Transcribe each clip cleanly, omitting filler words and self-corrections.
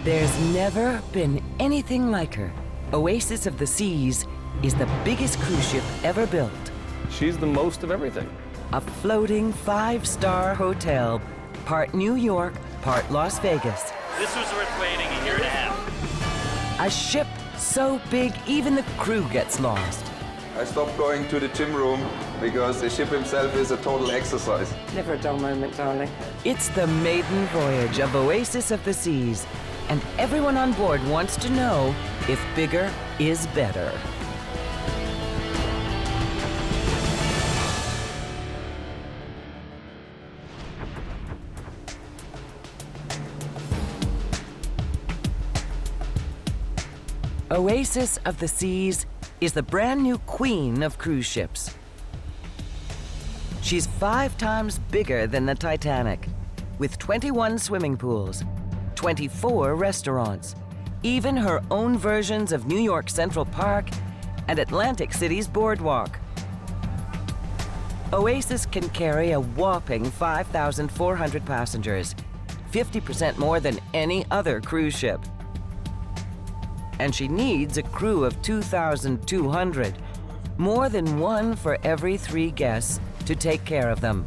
There's never been anything like her. Oasis of the Seas is the biggest cruise ship ever built. She's the most of everything. A floating 5-star hotel, part New York, part Las Vegas. This was worth waiting a year and a half. A ship so big even the crew gets lost. I stopped going to the gym room because the ship himself is a total exercise. Never a dull moment, darling. It's the maiden voyage of Oasis of the Seas, and everyone on board wants to know if bigger is better. Oasis of the Seas is the brand new queen of cruise ships. She's 5 times bigger than the Titanic, with 21 swimming pools, 24 restaurants, even her own versions of New York Central Park and Atlantic City's boardwalk. Oasis can carry a whopping 5,400 passengers, 50% more than any other cruise ship. And she needs a crew of 2,200, more than one for every 3 guests to take care of them.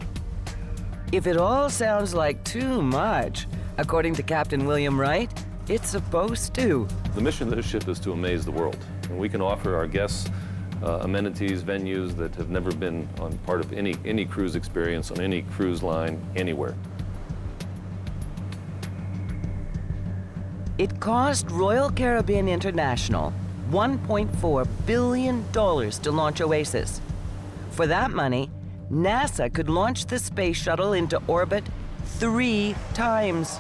If it all sounds like too much, according to Captain William Wright, it's supposed to. The mission of this ship is to amaze the world, and we can offer our guests amenities, venues that have never been on part of any cruise experience on any cruise line anywhere. It cost Royal Caribbean International $1.4 billion to launch Oasis. For that money, NASA could launch the space shuttle into orbit 3 times.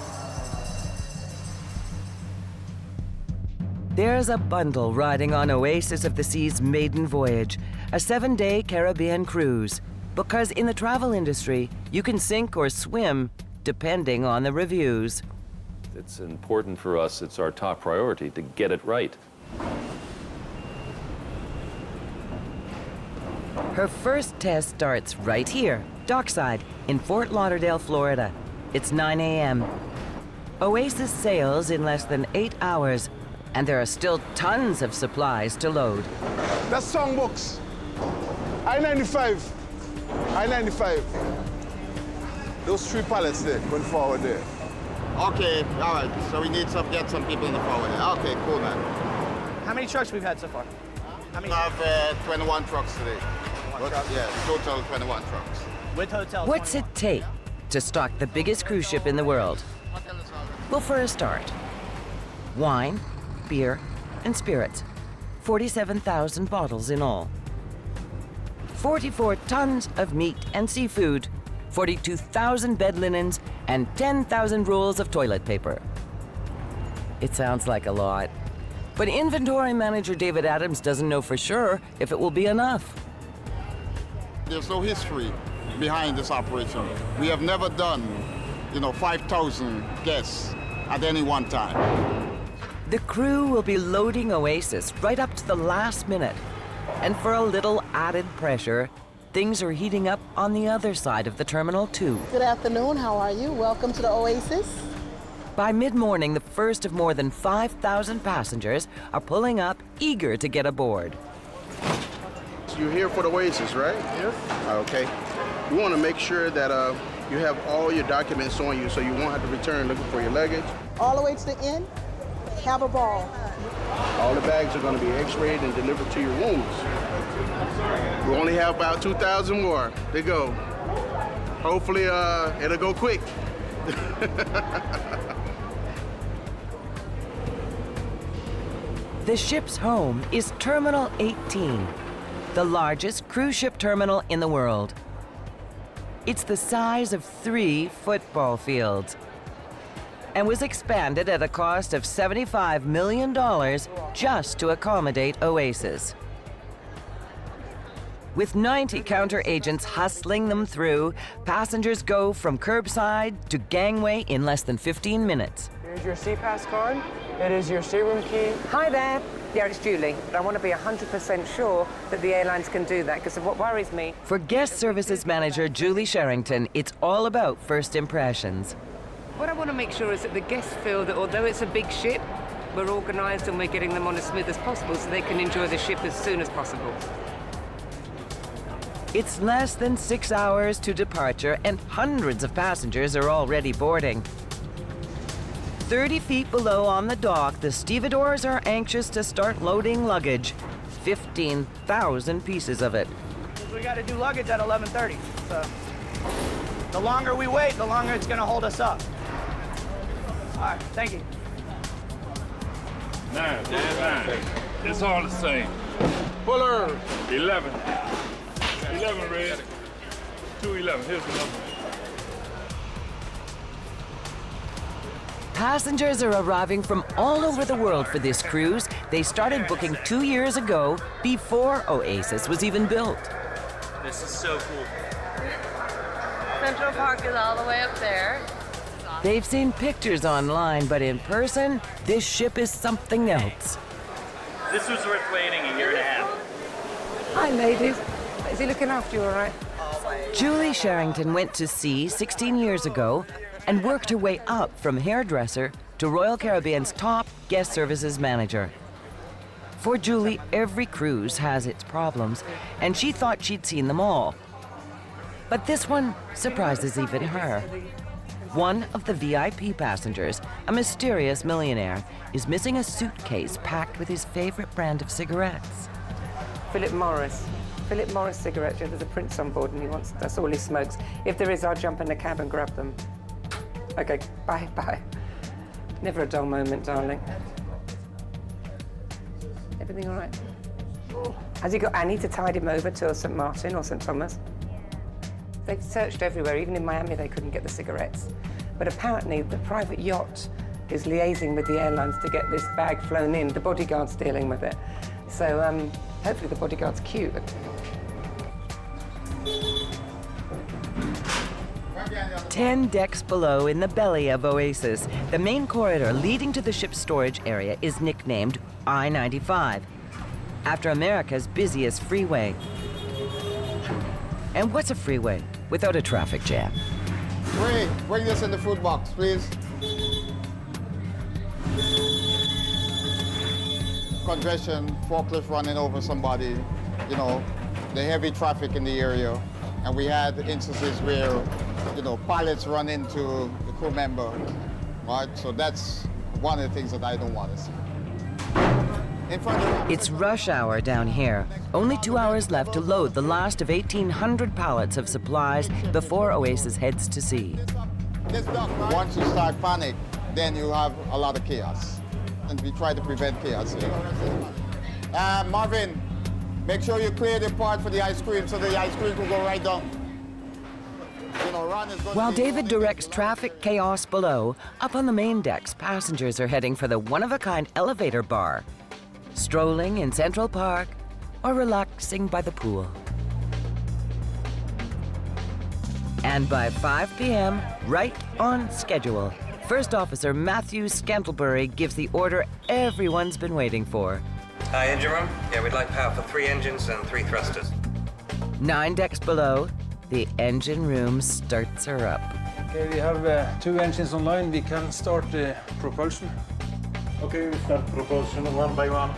There's a bundle riding on Oasis of the Sea's maiden voyage, a 7-day Caribbean cruise. Because in the travel industry, you can sink or swim depending on the reviews. It's important for us, it's our top priority to get it right. Her first test starts right here, dockside, in Fort Lauderdale, Florida. It's 9 a.m. Oasis sails in less than 8 hours, and there are still tons of supplies to load. That's songbooks. I-95. I-95. Those 3 pallets there, going forward there. Okay, all right. So we need to get some people in the forward. Okay, cool, man. How many trucks we've had so far? How many? We have 21 trucks today. Yeah, total 21 trucks. With hotels. What's it take to stock the biggest cruise ship in the world? Well, for a start, wine, beer, and spirits. 47,000 bottles in all. 44 tons of meat and seafood. 42,000 bed linens, and 10,000 rolls of toilet paper. It sounds like a lot, but inventory manager David Adams doesn't know for sure if it will be enough. There's no history behind this operation. We have never done, 5,000 guests at any one time. The crew will be loading Oasis right up to the last minute, and for a little added pressure, things are heating up on the other side of the terminal, too. Good afternoon, how are you? Welcome to the Oasis. By mid-morning, the first of more than 5,000 passengers are pulling up, eager to get aboard. So you're here for the Oasis, right? Yes. Okay. We want to make sure that you have all your documents on you so you won't have to return looking for your luggage. All the way to the end, have a ball. All the bags are going to be x-rayed and delivered to your rooms. We only have about 2,000 more to go. Hopefully, it'll go quick. The ship's home is Terminal 18, the largest cruise ship terminal in the world. It's the size of 3 football fields and was expanded at a cost of $75 million just to accommodate Oasis. With 90 counter agents hustling them through, passengers go from curbside to gangway in less than 15 minutes. Here's your SeaPass card. It is your stateroom key. Hi there. Yeah, it's Julie. But I want to be 100% sure that the airlines can do that, because of what worries me. For guest services manager Julie Sherrington, it's all about first impressions. What I want to make sure is that the guests feel that although it's a big ship, we're organised and we're getting them on as smooth as possible so they can enjoy the ship as soon as possible. It's less than 6 hours to departure, and hundreds of passengers are already boarding. 30 feet below on the dock, the stevedores are anxious to start loading luggage. 15,000 pieces of it. We got to do luggage at 11:30. So the longer we wait, the longer it's going to hold us up. All right, thank you. 9, 9. It's all the same. Fuller. 11. 11 red. 211. Here's the number. Passengers are arriving from all over the world for this cruise. They started booking 2 years ago, before Oasis was even built. This is so cool. Central Park is all the way up there. They've seen pictures online, but in person, this ship is something else. This was worth waiting a year and a half. Hi, ladies. Is he looking after you all right? Julie Sherrington went to sea 16 years ago and worked her way up from hairdresser to Royal Caribbean's top guest services manager. For Julie, every cruise has its problems, and she thought she'd seen them all. But this one surprises even her. One of the VIP passengers, a mysterious millionaire, is missing a suitcase packed with his favorite brand of cigarettes. Philip Morris. Philip Morris cigarettes. There's a prince on board and that's all he smokes. If there is, I'll jump in the cab and grab them. Okay, bye, bye. Never a dull moment, darling. Everything all right? Has he got Annie to tide him over to St. Martin or St. Thomas? They've searched everywhere. Even in Miami, they couldn't get the cigarettes. But apparently, the private yacht is liaising with the airlines to get this bag flown in. The bodyguard's dealing with it. So hopefully the bodyguard's cute. Ten decks below in the belly of Oasis, the main corridor leading to the ship's storage area is nicknamed I-95, after America's busiest freeway. And what's a freeway without a traffic jam? Wait, bring this in the food box, please. Congestion, forklift running over somebody, you know, the heavy traffic in the area. And we had instances where, you know, pilots run into the crew member, right? So that's one of the things that I don't want to see. In front of It's rush hour down here. Only 2 hours left to load the last of 1,800 pallets of supplies before Oasis heads to sea. Once you start panic, then you have a lot of chaos. And we try to prevent chaos here. Marvin, make sure you clear the part for the ice cream so the ice cream will go right down. You know, Ron is While David directs traffic chaos below, up on the main decks, passengers are heading for the one-of-a-kind elevator bar, strolling in Central Park, or relaxing by the pool. And by 5 p.m., right on schedule, First Officer Matthew Scantlebury gives the order everyone's been waiting for. Hi, engine room. Yeah, we'd like power for 3 engines and 3 thrusters. 9 decks below, the engine room starts her up. Okay, we have 2 engines online. We can start the propulsion. Okay, we start propulsion one by one.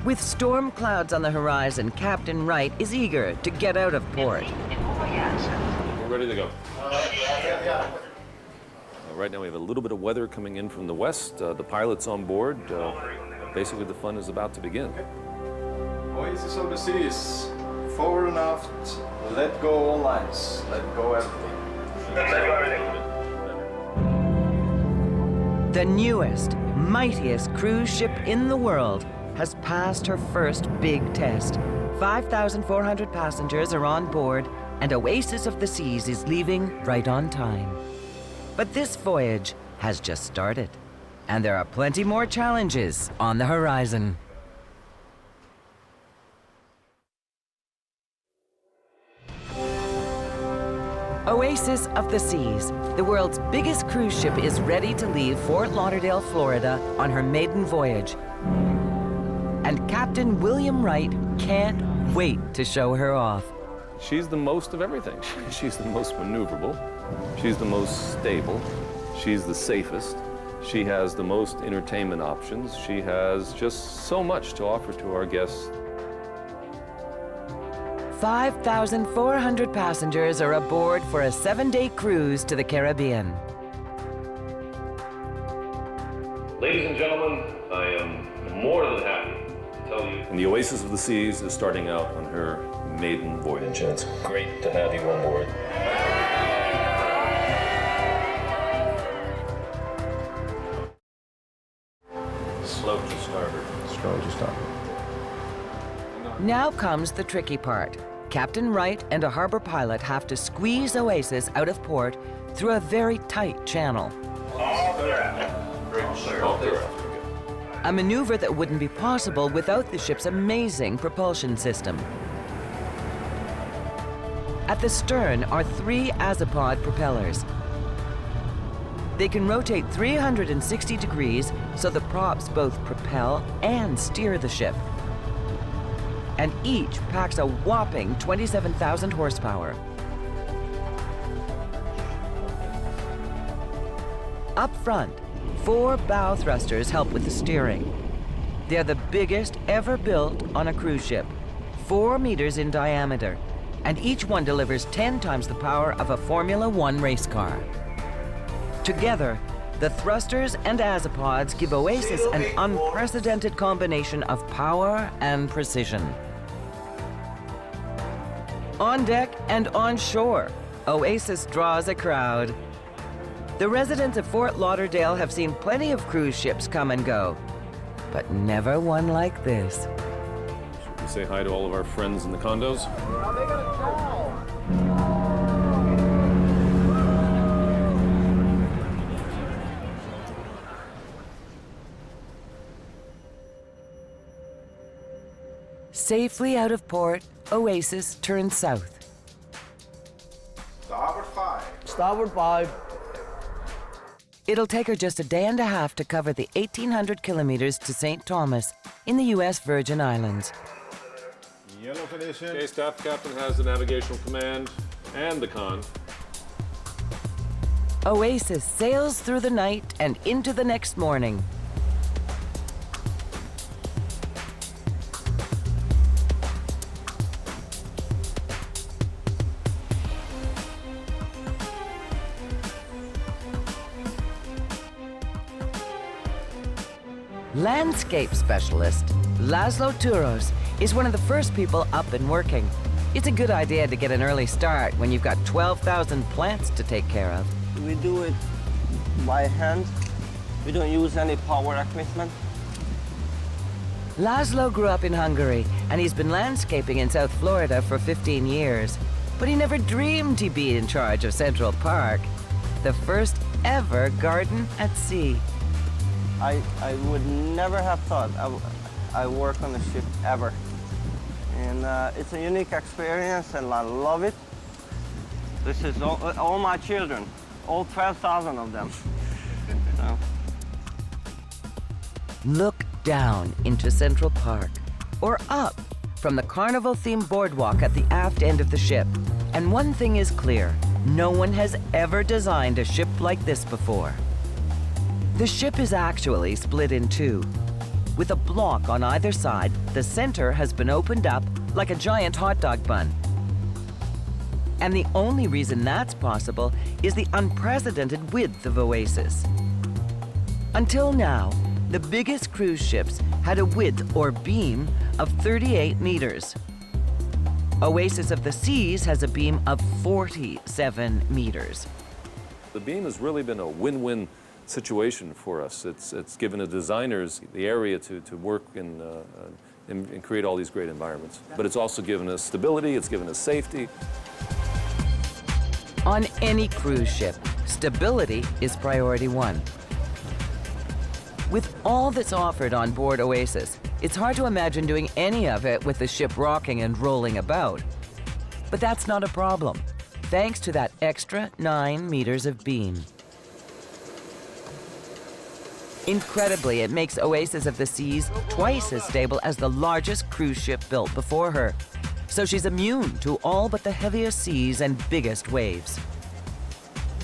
With storm clouds on the horizon, Captain Wright is eager to get out of port. We're ready to go. Right now we have a little bit of weather coming in from the west. The pilot's on board. Basically, the fun is about to begin. Oasis of the Seas, forward and aft, let go all lines, let go everything. Let go everything. The newest, mightiest cruise ship in the world has passed her first big test. 5,400 passengers are on board, and Oasis of the Seas is leaving right on time. But this voyage has just started, and there are plenty more challenges on the horizon. Oasis of the Seas, the world's biggest cruise ship, is ready to leave Fort Lauderdale, Florida on her maiden voyage. And Captain William Wright can't wait to show her off. She's the most of everything. She's the most maneuverable. She's the most stable. She's the safest. She has the most entertainment options. She has just so much to offer to our guests. 5,400 passengers are aboard for a 7-day cruise to the Caribbean. Ladies and gentlemen, I am more than happy to tell you. And the Oasis of the Seas is starting out on her maiden voyage, and it's great to have you on board. Slow to starboard. Slow to starboard. Now comes the tricky part. Captain Wright and a harbor pilot have to squeeze Oasis out of port through a very tight channel. A maneuver that wouldn't be possible without the ship's amazing propulsion system. At the stern are 3 azipod propellers. They can rotate 360 degrees so the props both propel and steer the ship. And each packs a whopping 27,000 horsepower. Up front, 4 bow thrusters help with the steering. They're the biggest ever built on a cruise ship, 4 meters in diameter, and each one delivers 10 times the power of a Formula One race car. Together, the thrusters and azipods give Oasis an unprecedented combination of power and precision. On deck and on shore, Oasis draws a crowd. The residents of Fort Lauderdale have seen plenty of cruise ships come and go, but never one like this. Should we say hi to all of our friends in the condos? Safely out of port, Oasis turns south. Starboard 5. Starboard 5. It'll take her just a day and a half to cover the 1,800 kilometers to St. Thomas in the U.S. Virgin Islands. Yellow condition. Okay, staff captain has the navigational command and the con. Oasis sails through the night and into the next morning. Landscape specialist Laszlo Turos is one of the first people up and working. It's a good idea to get an early start when you've got 12,000 plants to take care of. We do it by hand. We don't use any power equipment. Laszlo grew up in Hungary, and he's been landscaping in South Florida for 15 years. But he never dreamed he'd be in charge of Central Park, the first ever garden at sea. I would never have thought I work on a ship ever. And it's a unique experience, and I love it. This is all my children, all 12,000 of them. So. Look down into Central Park, or up from the carnival-themed boardwalk at the aft end of the ship. And one thing is clear, no one has ever designed a ship like this before. The ship is actually split in two. With a block on either side, the center has been opened up like a giant hot dog bun. And the only reason that's possible is the unprecedented width of Oasis. Until now, the biggest cruise ships had a width or beam of 38 meters. Oasis of the Seas has a beam of 47 meters. The beam has really been a win-win situation for us. It's given the designers the area to work and create all these great environments. But it's also given us stability, it's given us safety. On any cruise ship, stability is priority one. With all that's offered on board Oasis, it's hard to imagine doing any of it with the ship rocking and rolling about. But that's not a problem, thanks to that extra 9 meters of beam. Incredibly, it makes Oasis of the Seas twice as stable as the largest cruise ship built before her. So she's immune to all but the heaviest seas and biggest waves.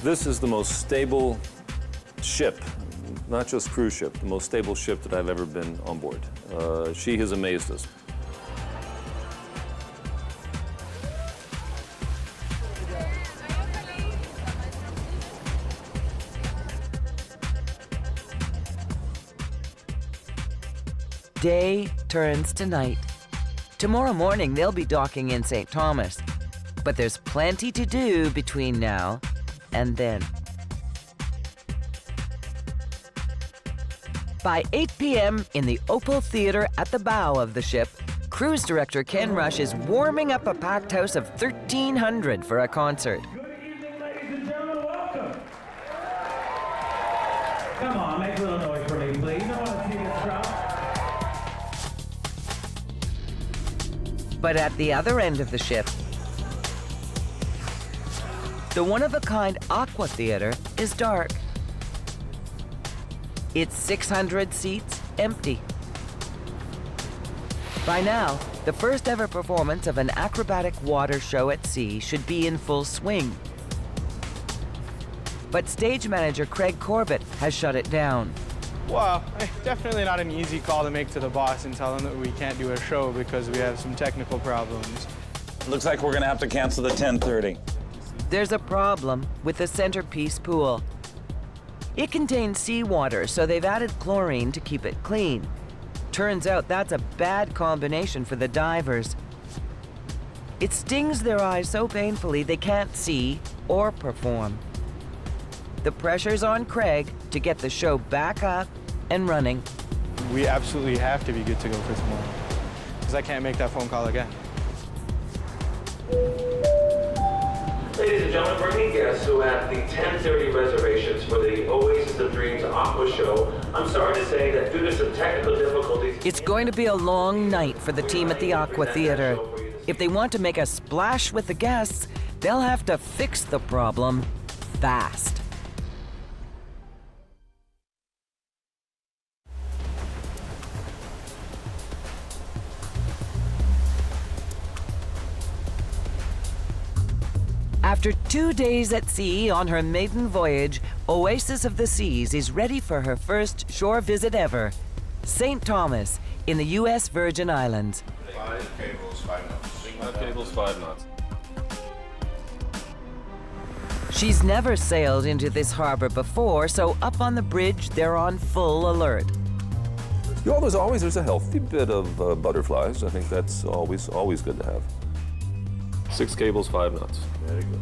This is the most stable ship, not just cruise ship, the most stable ship that I've ever been on board. She has amazed us. Day turns to night. Tomorrow morning, they'll be docking in St. Thomas. But there's plenty to do between now and then. By 8 p.m. in the Opal Theater at the bow of the ship, cruise director Ken Rush is warming up a packed house of 1,300 for a concert. Come on, make a little noise for me, please. I want to see this crowd. But at the other end of the ship, the one-of-a-kind Aqua Theater is dark. Its 600 seats empty. By now, the first ever performance of an acrobatic water show at sea should be in full swing. But stage manager Craig Corbett has shut it down. Well, definitely not an easy call to make to the boss and tell him that we can't do a show because we have some technical problems. Looks like we're gonna have to cancel the 10:30. There's a problem with the centerpiece pool. It contains seawater, so they've added chlorine to keep it clean. Turns out that's a bad combination for the divers. It stings their eyes so painfully they can't see or perform. The pressure's on Craig to get the show back up and running. We absolutely have to be good to go for tomorrow, because I can't make that phone call again. Ladies and gentlemen, for any guests who have the 10:30 reservations for the Oasis of Dreams Aqua Show, I'm sorry to say that due to some technical difficulties... It's going to be a long night for the team at the Aqua Theater. If they want to make a splash with the guests, they'll have to fix the problem fast. After 2 days at sea on her maiden voyage, Oasis of the Seas is ready for her first shore visit ever, St. Thomas in the U.S. Virgin Islands. 5 cables, 5 knots. 5 cables, 5 knots. She's never sailed into this harbor before, so up on the bridge, they're on full alert. You know, there's a healthy bit of butterflies. I think that's always good to have. 6 cables, 5 knots. Very good.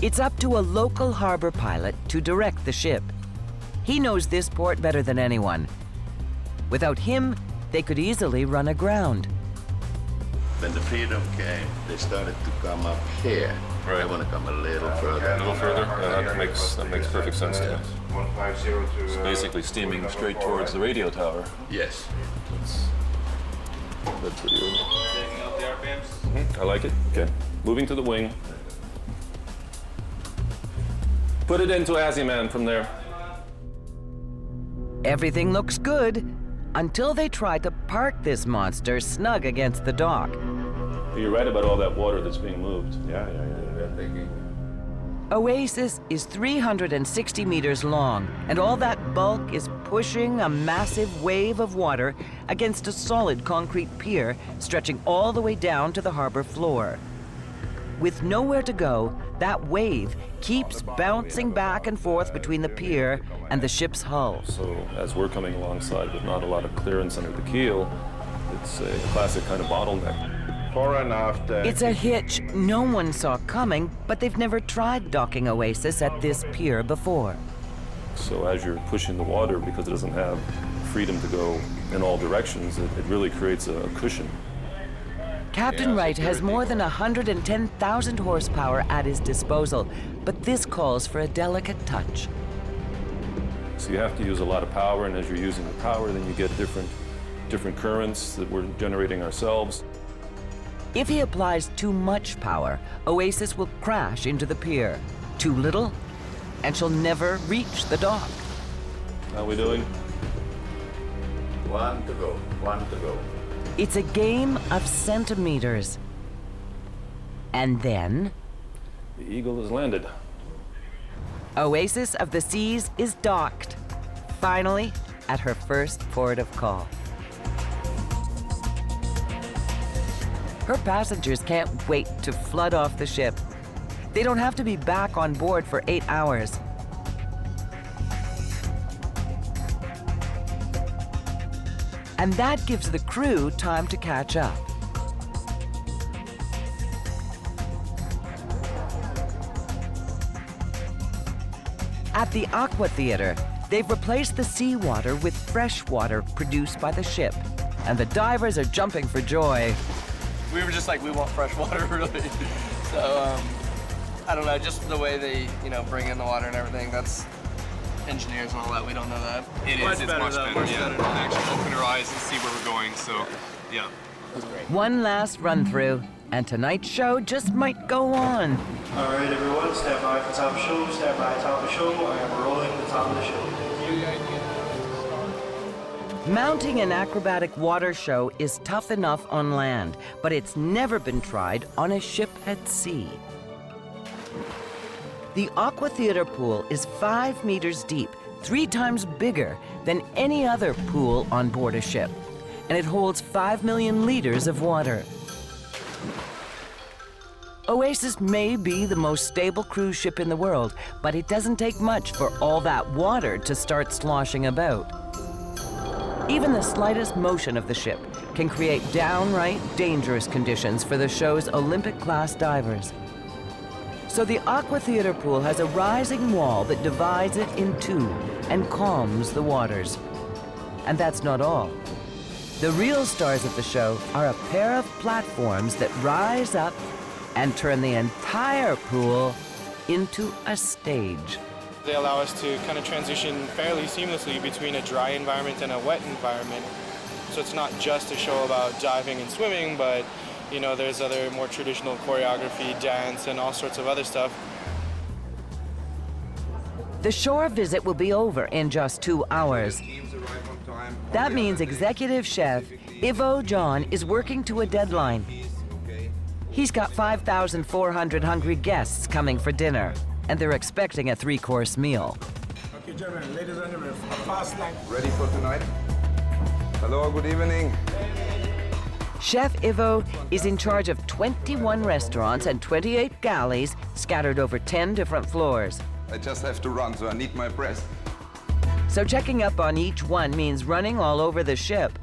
It's up to a local harbor pilot to direct the ship. He knows this port better than anyone. Without him, they could easily run aground. When the freedom came, they started to come up here. Right. They want to come a little further. A little further? That makes perfect sense to me. 150 to... It's basically steaming straight towards the radio tower. Yes. That's pretty good. I like it. Okay. Moving to the wing. Put it into Aziman from there. Everything looks good until they try to park this monster snug against the dock. You're right about all that water that's being moved. Yeah. Oasis is 360 meters long, and all that bulk is pushing a massive wave of water against a solid concrete pier stretching all the way down to the harbor floor. With nowhere to go, that wave keeps bouncing back and forth between the pier and the ship's hull. So as we're coming alongside with not a lot of clearance under the keel, it's a classic kind of bottleneck. Fore and aft. It's a hitch no one saw coming, but they've never tried docking Oasis at this pier before. So as you're pushing the water, because it doesn't have freedom to go in all directions, it really creates a cushion. Captain Wright has more than 110,000 horsepower at his disposal, but this calls for a delicate touch. So you have to use a lot of power, and as you're using the power, then you get different currents that we're generating ourselves. If he applies too much power, Oasis will crash into the pier. Too little, and she'll never reach the dock. How are we doing? 1 to go. 1 to go. It's a game of centimeters. And then... The Eagle has landed. Oasis of the Seas is docked, finally at her first port of call. Her passengers can't wait to flood off the ship. They don't have to be back on board for 8 hours. And that gives the crew time to catch up. At the Aqua Theater, they've replaced the seawater with fresh water produced by the ship, and the divers are jumping for joy. We were just like, we want fresh water, really. So, I don't know, just the way they, bring in the water and everything, that's engineers and all that, we don't know that. It's much better, yeah. Actually open our eyes and see where we're going, so, yeah. That's great. One last run-through, and tonight's show just might go on. All right, everyone, stand by for top of show, stand by top of show. I am rolling the top of the show. Mounting an acrobatic water show is tough enough on land, but it's never been tried on a ship at sea. The Aqua Theater pool is 5 meters deep, 3 times bigger than any other pool on board a ship, and it holds 5 million liters of water. Oasis may be the most stable cruise ship in the world, but it doesn't take much for all that water to start sloshing about. Even the slightest motion of the ship can create downright dangerous conditions for the show's Olympic-class divers. So the Aqua Theater pool has a rising wall that divides it in two and calms the waters. And that's not all. The real stars of the show are a pair of platforms that rise up and turn the entire pool into a stage. They allow us to kind of transition fairly seamlessly between a dry environment and a wet environment. So it's not just a show about diving and swimming, but there's other more traditional choreography, dance, and all sorts of other stuff. The shore visit will be over in just 2 hours. That means executive chef Ivo John is working to a deadline. He's got 5,400 hungry guests coming for dinner, and they're expecting a 3-course meal. Okay, gentlemen, ladies and gentlemen, fast line. Ready for tonight? Hello, good evening. Chef Ivo is in charge of 21 restaurants and 28 galleys scattered over 10 different floors. I just have to run, so I need my breath. So checking up on each one means running all over the ship.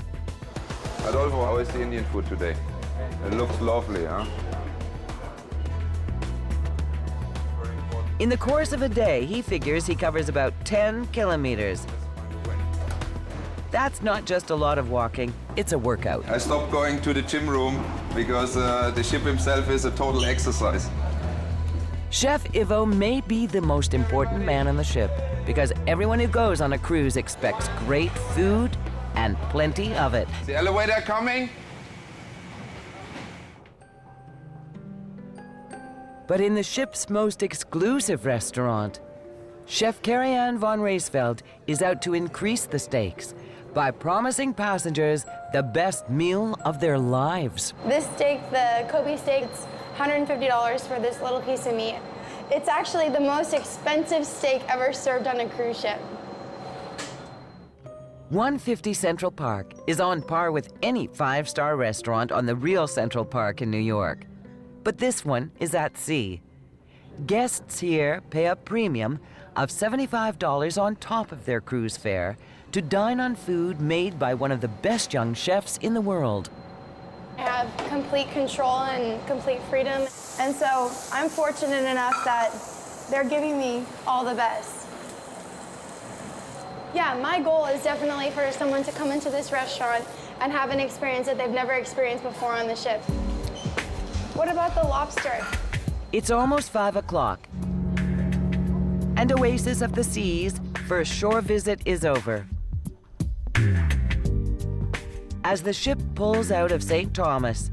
Adolfo, how is the Indian food today? It looks lovely, huh? In the course of a day, he figures he covers about 10 kilometers. That's not just a lot of walking, it's a workout. I stopped going to the gym room because the ship himself is a total exercise. Chef Ivo may be the most important man on the ship because everyone who goes on a cruise expects great food and plenty of it. The elevator coming? But in the ship's most exclusive restaurant, Chef Carrie-Anne von Reisfeld is out to increase the stakes by promising passengers the best meal of their lives. This steak, the Kobe steak, it's $150 for this little piece of meat. It's actually the most expensive steak ever served on a cruise ship. 150 Central Park is on par with any 5-star restaurant on the real Central Park in New York. But this one is at sea. Guests here pay a premium of $75 on top of their cruise fare to dine on food made by one of the best young chefs in the world. I have complete control and complete freedom, and so I'm fortunate enough that they're giving me all the best. Yeah, my goal is definitely for someone to come into this restaurant and have an experience that they've never experienced before on the ship. What about the lobster? It's almost 5 o'clock, and Oasis of the Seas' first shore visit is over. As the ship pulls out of St. Thomas,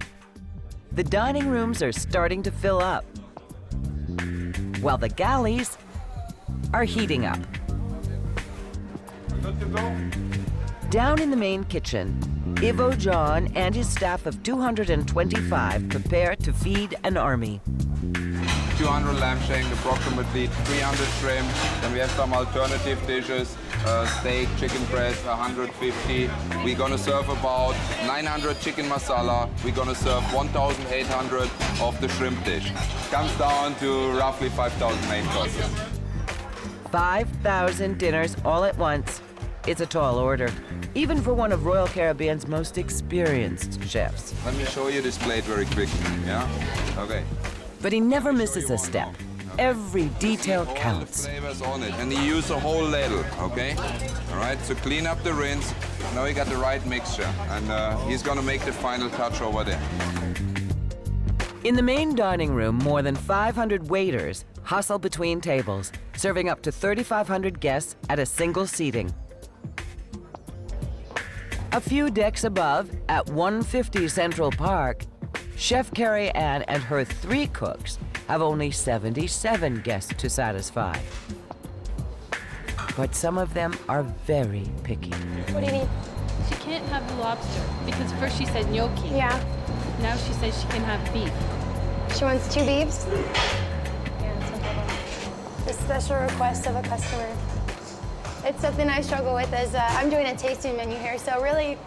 the dining rooms are starting to fill up, while the galleys are heating up. Down in the main kitchen, Ivo John and his staff of 225 prepare to feed an army. Do 200 lamb shank, approximately 300 shrimp. Then we have some alternative dishes, steak, chicken breast, 150. We're gonna serve about 900 chicken masala. We're gonna serve 1,800 of the shrimp dish. Comes down to roughly 5,000 main courses. 5,000 dinners all at once. It's a tall order, even for one of Royal Caribbean's most experienced chefs. Let me show you this plate very quickly, yeah? Okay. But he never misses a step. Every detail counts. Flavors on it, and you use a whole ladle, okay? All right, so clean up the rinse. Now you got the right mixture, and he's gonna make the final touch over there. In the main dining room, more than 500 waiters hustle between tables, serving up to 3,500 guests at a single seating. A few decks above, at 150 Central Park, Chef Carrie Ann and her 3 cooks have only 77 guests to satisfy. But some of them are very picky. What do you need? She can't have the lobster because first she said gnocchi. Yeah. Now she says she can have beef. She wants 2 beefs? Yeah, that's no problem. The special request of a customer. It's something I struggle with as I'm doing a tasting menu here, so really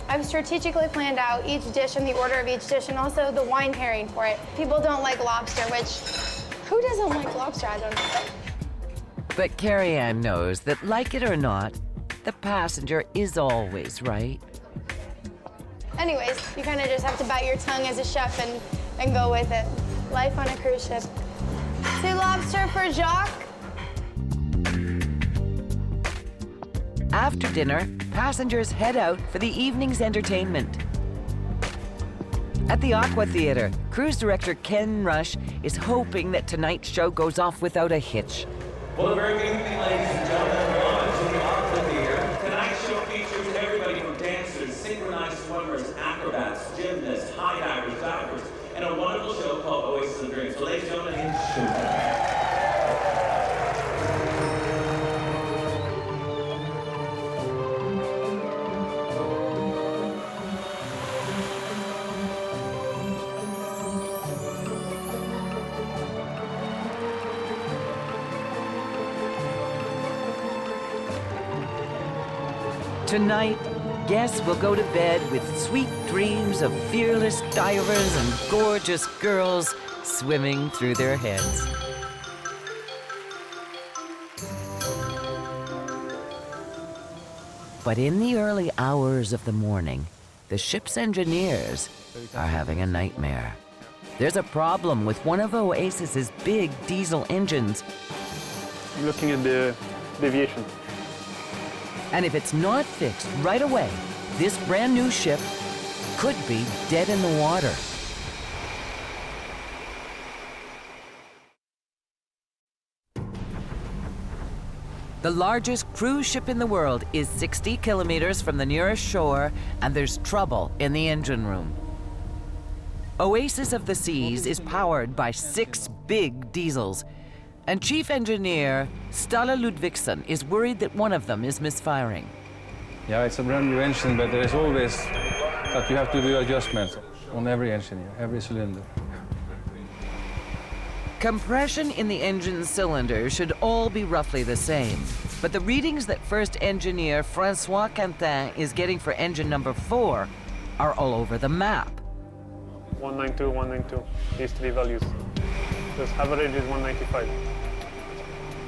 I've strategically planned out each dish and the order of each dish and also the wine pairing for it. People don't like lobster, which, who doesn't like lobster? I don't know. But Carrie Ann knows that, like it or not, the passenger is always right. Anyways, you kind of just have to bite your tongue as a chef and go with it. Life on a cruise ship. Sea lobster for Jacques. After dinner, passengers head out for the evening's entertainment. At the Aqua Theater, cruise director Ken Rush is hoping that tonight's show goes off without a hitch. Well, a very good evening, ladies and gentlemen. Welcome to the Aqua Theater. Tonight's show features everybody from dancers, synchronized swimmers, acrobats, gymnasts, high divers, divers, and a wonderful show called Oasis of Dreams. So, ladies and gentlemen, enjoy. Tonight, guests will go to bed with sweet dreams of fearless divers and gorgeous girls swimming through their heads. But in the early hours of the morning, the ship's engineers are having a nightmare. There's a problem with one of Oasis's big diesel engines. Looking at the deviation. And if it's not fixed right away, this brand new ship could be dead in the water. The largest cruise ship in the world is 60 kilometers from the nearest shore, and there's trouble in the engine room. Oasis of the Seas is powered by 6 big diesels, and Chief Engineer Ståle Ludvigsson is worried that one of them is misfiring. Yeah, it's a brand new engine, but there is always that you have to do adjustments on every engine, every cylinder. Compression in the engine cylinder should all be roughly the same, but the readings that first engineer Francois Quentin is getting for engine number 4 are all over the map. 192, 192, these 3 values. This average is 195.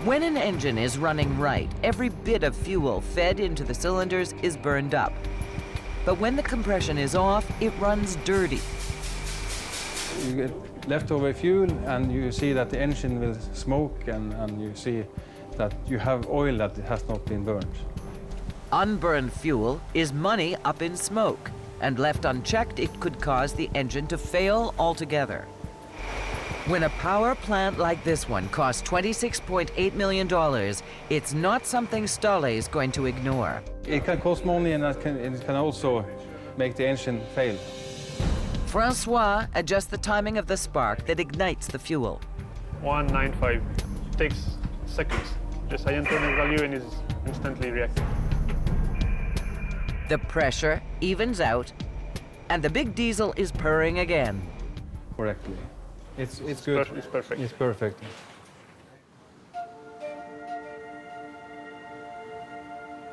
When an engine is running right, every bit of fuel fed into the cylinders is burned up. But when the compression is off, it runs dirty. You get leftover fuel and you see that the engine will smoke and you see that you have oil that has not been burned. Unburned fuel is money up in smoke, and left unchecked, it could cause the engine to fail altogether. When a power plant like this one costs $26.8 million, it's not something Ståle is going to ignore. It can cost money and it can also make the engine fail. Francois adjusts the timing of the spark that ignites the fuel. 195. Takes seconds. Just I enter the value and it's instantly reacting. The pressure evens out, and the big diesel is purring again. Correctly. It's good. It's perfect. It's perfect.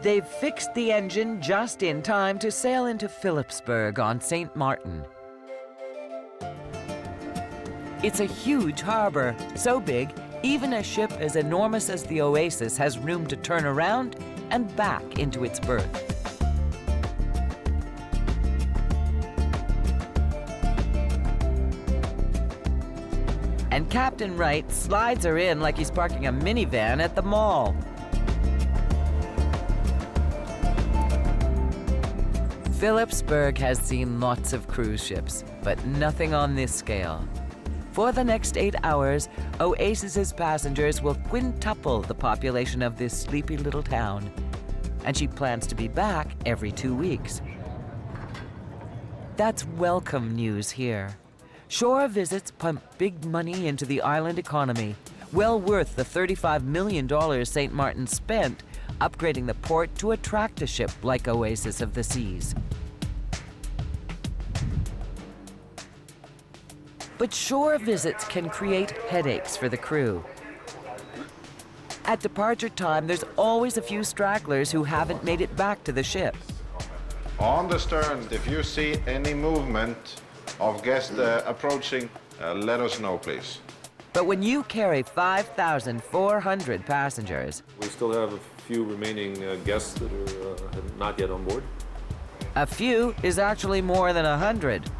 They've fixed the engine just in time to sail into Philipsburg on St. Martin. It's a huge harbor, so big, even a ship as enormous as the Oasis has room to turn around and back into its berth. And Captain Wright slides her in like he's parking a minivan at the mall. Philipsburg has seen lots of cruise ships, but nothing on this scale. For the next 8 hours, Oasis's passengers will quintuple the population of this sleepy little town, and she plans to be back every 2 weeks. That's welcome news here. Shore visits pump big money into the island economy, well worth the $35 million St. Martin spent upgrading the port to attract a ship like Oasis of the Seas. But shore visits can create headaches for the crew. At departure time, there's always a few stragglers who haven't made it back to the ship. On the stern, if you see any movement of guests approaching, let us know, please. But when you carry 5,400 passengers... We still have a few remaining guests that are not yet on board. A few is actually more than 100.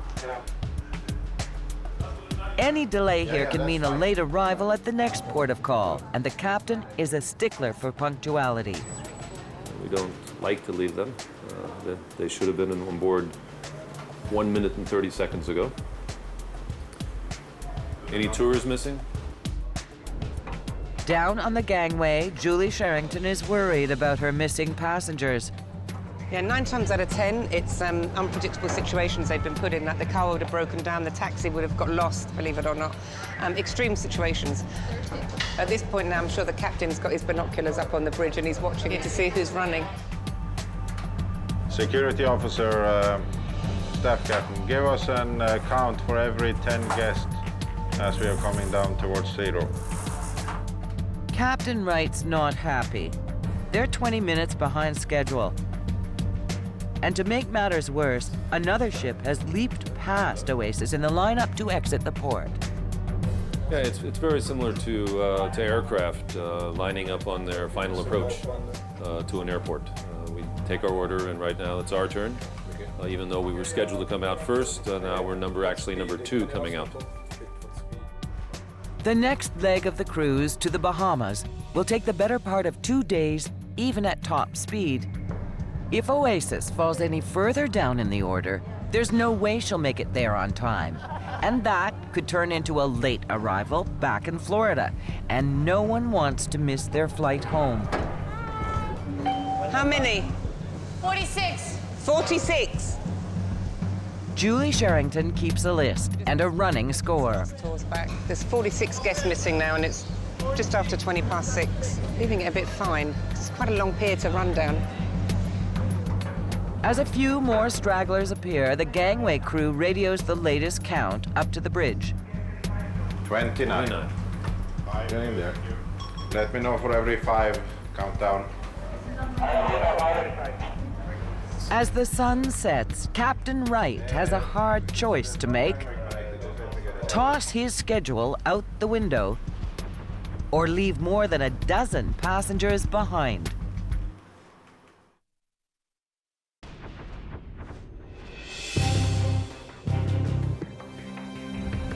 Any delay here can mean a late arrival at the next port of call, and the captain is a stickler for punctuality. We don't like to leave them. They should have been on board 1 minute and 30 seconds ago. Any tours missing? Down on the gangway, Julie Sherrington is worried about her missing passengers. Yeah, 9 times out of 10, it's unpredictable situations they've been put in, that the car would have broken down, the taxi would have got lost, believe it or not. Extreme situations. At this point now, I'm sure the captain's got his binoculars up on the bridge and he's watching to see who's running. Security officer, staff captain, give us an count for every 10 guests as we are coming down towards 0. Captain Wright's not happy. They're 20 minutes behind schedule. And to make matters worse, another ship has leaped past Oasis in the lineup to exit the port. Yeah, it's very similar to aircraft lining up on their final approach to an airport. We take our order, and right now it's our turn. Even though we were scheduled to come out first, now we're actually number 2 coming out. The next leg of the cruise to the Bahamas will take the better part of 2 days, even at top speed. If Oasis falls any further down in the order, there's no way she'll make it there on time. And that could turn into a late arrival back in Florida. And no one wants to miss their flight home. How many? 46. 46. Julie Sherrington keeps a list and a running score. Tours back. There's 46 guests missing now, and it's just after 20 past 6. Leaving it a bit fine. It's quite a long pier to run down. As a few more stragglers appear, the gangway crew radios the latest count up to the bridge. 29. Getting there. Let me know for every 5 countdown. As the sun sets, Captain Wright has a hard choice to make. Toss his schedule out the window or leave more than a dozen passengers behind.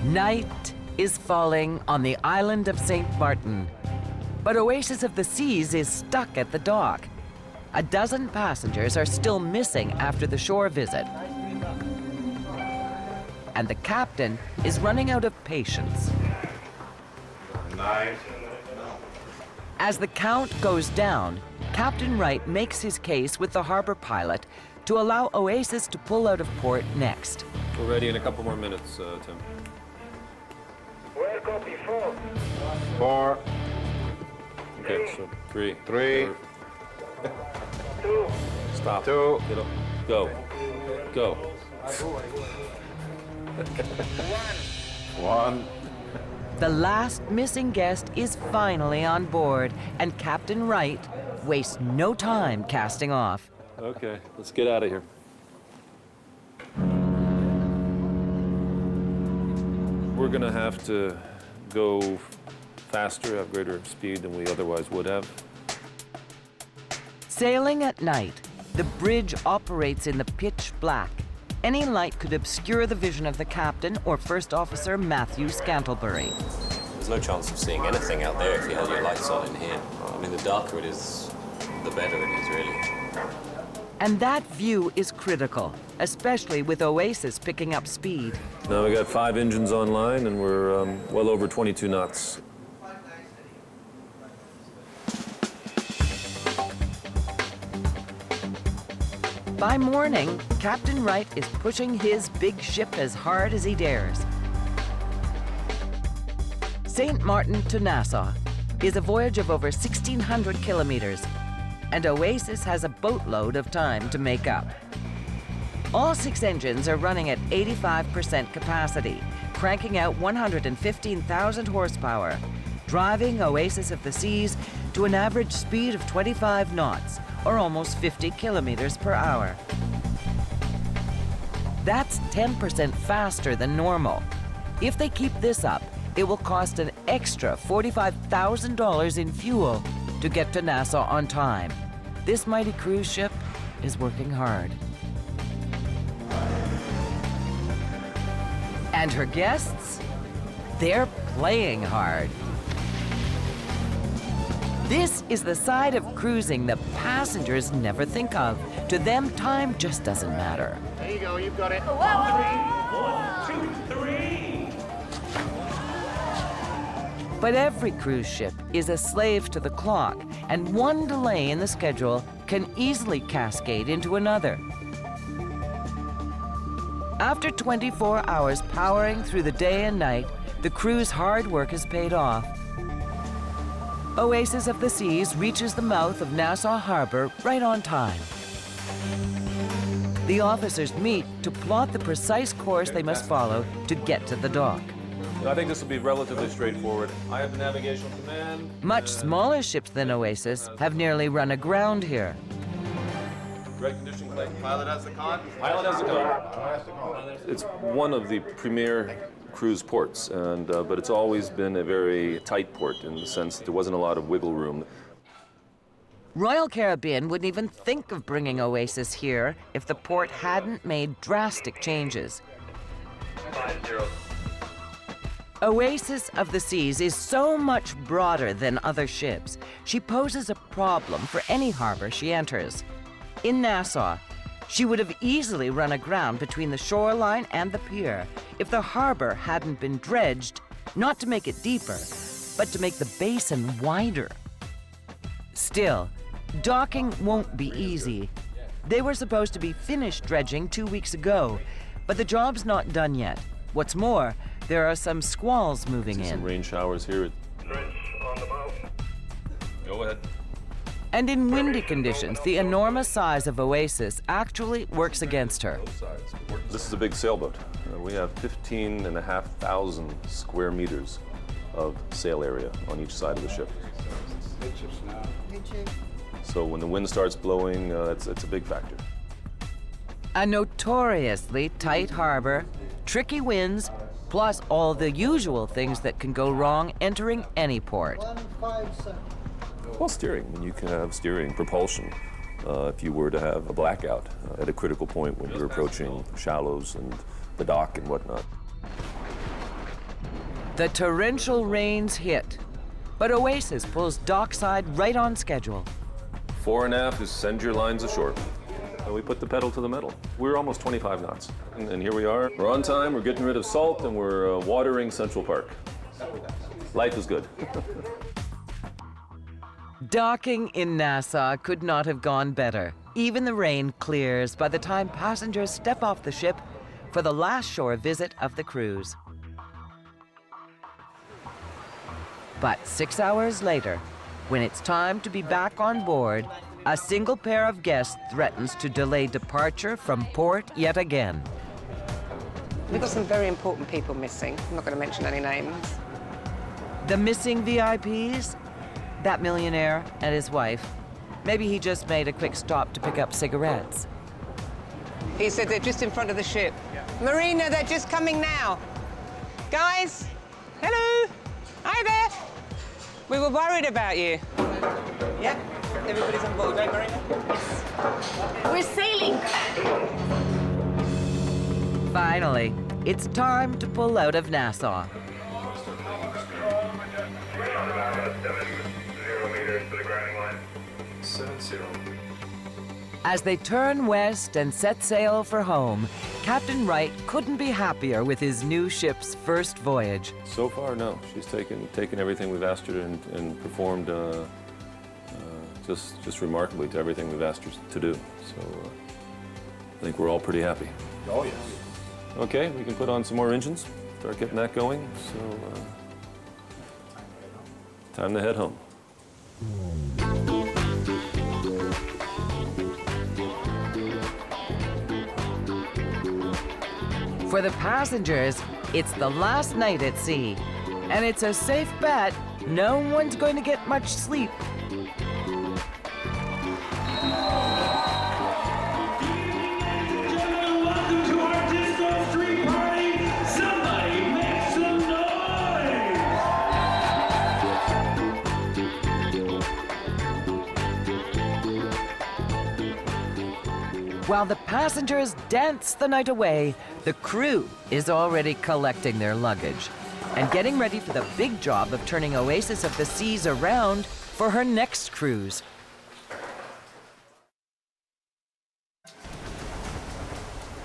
Night is falling on the island of St. Martin, but Oasis of the Seas is stuck at the dock. A dozen passengers are still missing after the shore visit. And the captain is running out of patience. 9. As the count goes down, Captain Wright makes his case with the harbor pilot to allow Oasis to pull out of port next. We're ready in a couple more minutes, Tim. 4. Okay, so 3. 3. 2. Stop. 2. Get up. Go. Go. 1. The last missing guest is finally on board, and Captain Wright wastes no time casting off. Okay, let's get out of here. We're gonna have to go faster, have greater speed than we otherwise would have. Sailing at night, the bridge operates in the pitch black. Any light could obscure the vision of the captain or first officer Matthew Scantlebury. There's no chance of seeing anything out there if you had your lights on in here. I mean, the darker it is, the better it is, really. And that view is critical, especially with Oasis picking up speed. Now we got 5 engines online and we're well over 22 knots. By morning, Captain Wright is pushing his big ship as hard as he dares. St. Martin to Nassau is a voyage of over 1,600 kilometers, and Oasis has a boatload of time to make up. All 6 engines are running at 85% capacity, cranking out 115,000 horsepower, driving Oasis of the Seas to an average speed of 25 knots, or almost 50 kilometers per hour. That's 10% faster than normal. If they keep this up, it will cost an extra $45,000 in fuel to get to Nassau on time. This mighty cruise ship is working hard. And her guests? They're playing hard. This is the side of cruising the passengers never think of. To them, time just doesn't matter. There you go, you've got it. 3, 1, 2, 3. But every cruise ship is a slave to the clock, and one delay in the schedule can easily cascade into another. After 24 hours powering through the day and night, the crew's hard work has paid off. Oasis of the Seas reaches the mouth of Nassau Harbor right on time. The officers meet to plot the precise course they must follow to get to the dock. I think this will be relatively straightforward. I have the navigational command. Much smaller ships than Oasis have nearly run aground here. Red conditioning plate. Pilot has the con. Pilot has the con. It's one of the premier cruise ports, and but it's always been a very tight port in the sense that there wasn't a lot of wiggle room. Royal Caribbean wouldn't even think of bringing Oasis here if the port hadn't made drastic changes. 5-0. Oasis of the Seas is so much broader than other ships. She poses a problem for any harbor she enters. In Nassau, she would have easily run aground between the shoreline and the pier if the harbor hadn't been dredged, not to make it deeper, but to make the basin wider. Still, docking won't be easy. They were supposed to be finished dredging 2 weeks ago, but the job's not done yet. What's more, there are some squalls moving in. Some rain showers here. Go ahead. And in windy conditions, the enormous size of Oasis actually works against her. This is a big sailboat. We have 15,500 square meters of sail area on each side of the ship. So when the wind starts blowing, it's a big factor. A notoriously tight harbor, tricky winds, plus all the usual things that can go wrong entering any port. Well, steering. You can have steering, propulsion, if you were to have a blackout at a critical point when you're approaching shallows and the dock and whatnot. The torrential rains hit, but Oasis pulls dockside right on schedule. Fore and aft is send your lines ashore. And we put the pedal to the metal. We're almost 25 knots. And here we are. We're on time, we're getting rid of salt, and we're watering Central Park. Life is good. Docking in Nassau could not have gone better. Even the rain clears by the time passengers step off the ship for the last shore visit of the cruise. But 6 hours later, when it's time to be back on board, a single pair of guests threatens to delay departure from port yet again. We've got some very important people missing. I'm not going to mention any names. The missing VIPs? That millionaire and his wife. Maybe he just made a quick stop to pick up cigarettes. He said they're just in front of the ship. Marina, they're just coming now. Guys, hello. Hi there. We were worried about you. Yeah? Everybody's on board, right, Marina? We're sailing. Finally, it's time to pull out of Nassau. 0 meters to the grounding line. 70. As they turn west and set sail for home, Captain Wright couldn't be happier with his new ship's first voyage. So far, no. She's taken everything we've asked her to and performed just remarkably to everything we've asked her to do. So I think we're all pretty happy. Oh, yes. Okay, we can put on some more engines, start getting that going. So time to head home. For the passengers, it's the last night at sea. And it's a safe bet no one's going to get much sleep. Welcome to our disco street party. Somebody make some noise! While the passengers dance the night away, the crew is already collecting their luggage and getting ready for the big job of turning Oasis of the Seas around for her next cruise.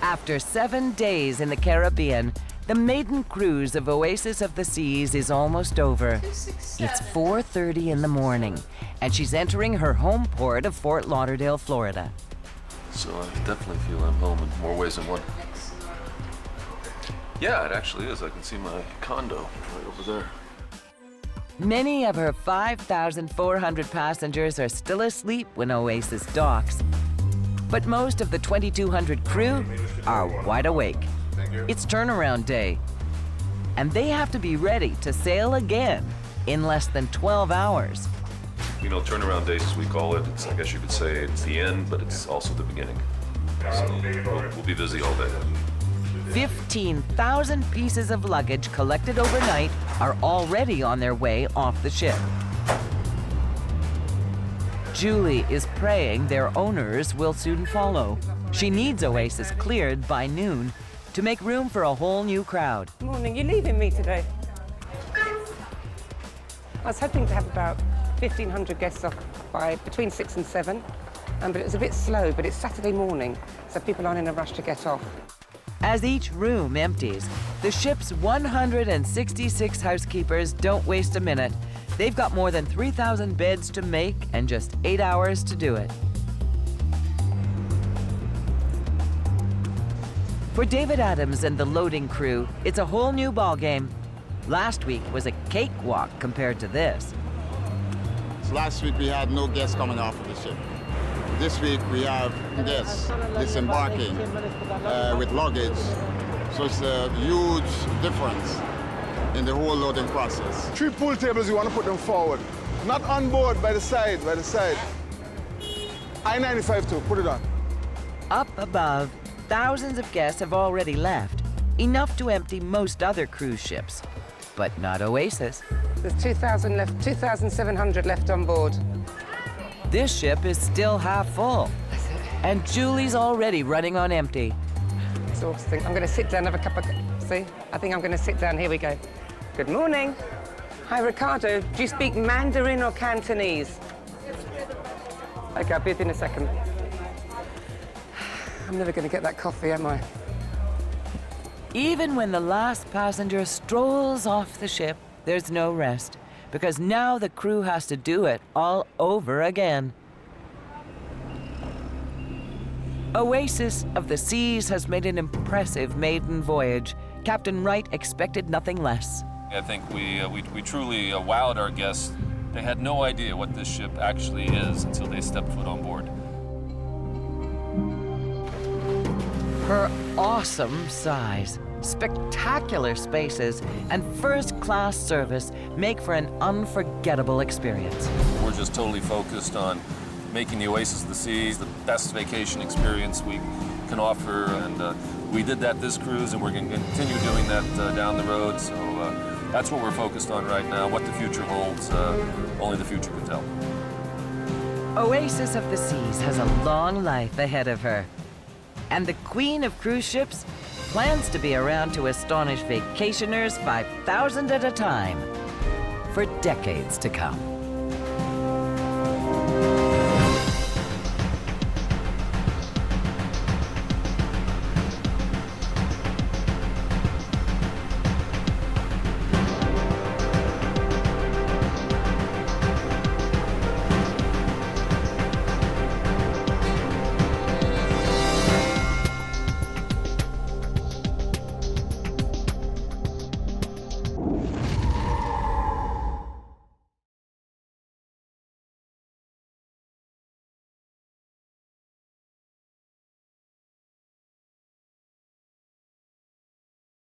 After 7 days in the Caribbean, the maiden cruise of Oasis of the Seas is almost over. It's 4:30 in the morning, and she's entering her home port of Fort Lauderdale, Florida. So I definitely feel I'm home in more ways than one. Yeah, it actually is. I can see my condo right over there. Many of her 5,400 passengers are still asleep when Oasis docks. But most of the 2,200 crew are wide awake. It's turnaround day. And they have to be ready to sail again in less than 12 hours. You know, turnaround days, as we call it, I guess you could say it's the end, but it's also the beginning. So we'll be busy all day. 15,000 pieces of luggage collected overnight are already on their way off the ship. Julie is praying their owners will soon follow. She needs Oasis cleared by noon to make room for a whole new crowd. Morning, you leaving me today? I was hoping to have about 1,500 guests off by between 6 and 7, but it was a bit slow, but it's Saturday morning, so people aren't in a rush to get off. As each room empties, the ship's 166 housekeepers don't waste a minute. They've got more than 3,000 beds to make and just 8 hours to do it. For David Adams and the loading crew, it's a whole new ballgame. Last week was a cakewalk compared to this. So last week we had no guests coming off of the ship. This week we have guests disembarking with luggage. So it's a huge difference in the whole loading process. 3 pool tables, you want to put them forward. Not on board, by the side. I-95 too, put it on. Up above, thousands of guests have already left, enough to empty most other cruise ships. But not Oasis. There's 2,000 left, 2,700 left on board. This ship is still half full. And Julie's already running on empty. Exhausting. I'm going to sit down, have a cup of... See? I think I'm going to sit down. Here we go. Good morning. Hi, Ricardo. Do you speak Mandarin or Cantonese? Okay, I'll be with you in a second. I'm never going to get that coffee, am I? Even when the last passenger strolls off the ship, there's no rest, because now the crew has to do it all over again. Oasis of the Seas has made an impressive maiden voyage. Captain Wright expected nothing less. I think we truly wowed our guests. They had no idea what this ship actually is until they stepped foot on board. Her awesome size, Spectacular spaces and first-class service make for an unforgettable experience. We're just totally focused on making the Oasis of the Seas the best vacation experience we can offer, and we did that this cruise, and we're going to continue doing that down the road. So that's what we're focused on right now. What the future holds, only the future can tell. Oasis of the Seas has a long life ahead of her. And the Queen of Cruise Ships plans to be around to astonish vacationers 5,000 at a time for decades to come.